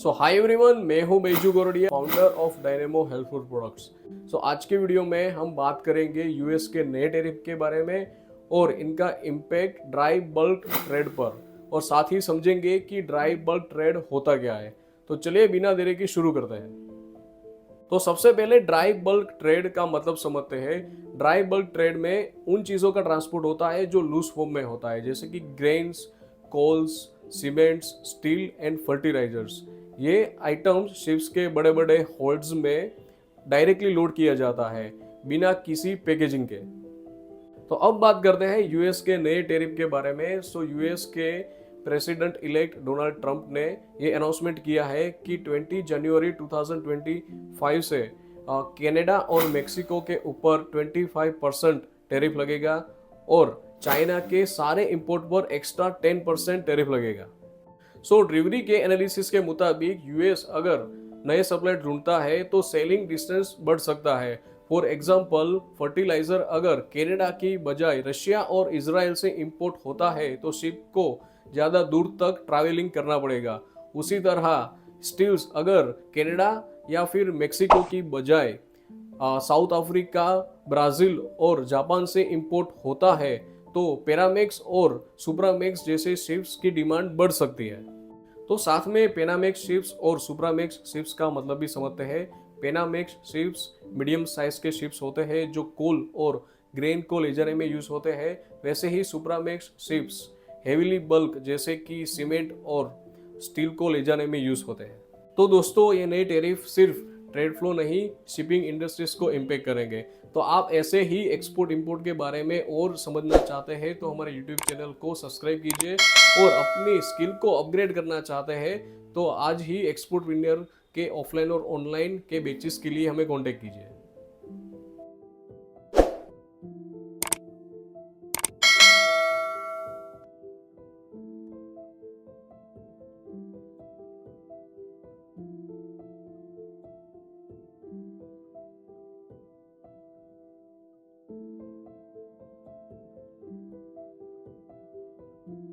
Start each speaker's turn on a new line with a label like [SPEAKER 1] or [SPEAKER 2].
[SPEAKER 1] हाय everyone, मैं हूं Baiju Goradia, founder of Dynamo health food products. आज के वीडियो में हम बात करेंगे यूएस के नए टैरिफ के बारे में और इनका इम्पैक्ट ड्राई बल्क ट्रेड पर, और साथ ही समझेंगे कि ड्राई बल्क ट्रेड होता क्या है। तो चलिए बिना देरी के शुरू करते हैं। तो सबसे पहले ड्राई बल्क ट्रेड का मतलब समझते हैं। ड्राई बल्क ट्रेड में उन चीज़ों का ट्रांसपोर्ट होता है जो लूज फॉर्म में होता है, जैसे कि grains, coals, cements, steel and fertilizers. ये आइटम्स शिप्स के बड़े बड़े होल्ड्स में डायरेक्टली लोड किया जाता है बिना किसी पैकेजिंग के। तो अब बात करते हैं यूएस के नए टैरिफ के बारे में। यूएस के प्रेसिडेंट इलेक्ट डोनाल्ड ट्रंप ने ये अनाउंसमेंट किया है कि 20 जनवरी 2025 से कनाडा और मेक्सिको के ऊपर 25% टैरिफ लगेगा और चाइना के सारे इंपोर्ट पर एक्स्ट्रा 10% टैरिफ लगेगा। ड्रिवरी के एनालिसिस के मुताबिक यूएस अगर नए सप्लाई ढूंढता है तो सेलिंग डिस्टेंस बढ़ सकता है। फॉर एग्जाम्पल, फर्टिलाइजर अगर कनाडा की बजाय रशिया और इजराइल से इंपोर्ट होता है तो शिप को ज़्यादा दूर तक ट्रैवलिंग करना पड़ेगा। उसी तरह स्टील्स अगर कनाडा या फिर मेक्सिको की बजाय साउथ अफ्रीका, ब्राज़ील और जापान से इंपोर्ट होता है तो पेरामेक्स और सुप्रामेक्स जैसे शिप्स की डिमांड बढ़ सकती है। तो साथ में पेनामेक्स शिप्स और सुप्रामेक्स शिप्स का मतलब भी समझते हैं। पेनामेक्स शिप्स मीडियम साइज के शिप्स होते हैं जो कोल और ग्रेन को ले जाने में यूज होते हैं। वैसे ही सुप्रामेक्स शिप्स हेवीली बल्क जैसे कि सीमेंट और स्टील को ले जाने में यूज होते हैं। तो दोस्तों, ये नए टैरिफ सिर्फ ट्रेड फ्लो नहीं, शिपिंग इंडस्ट्रीज को इम्पैक्ट करेंगे। तो आप ऐसे ही एक्सपोर्ट इंपोर्ट के बारे में और समझना चाहते हैं तो हमारे यूट्यूब चैनल को सब्सक्राइब कीजिए, और अपनी स्किल को अपग्रेड करना चाहते हैं तो आज ही एक्सपोर्ट विनर के ऑफलाइन और ऑनलाइन के बैचेस के लिए हमें कांटेक्ट कीजिए।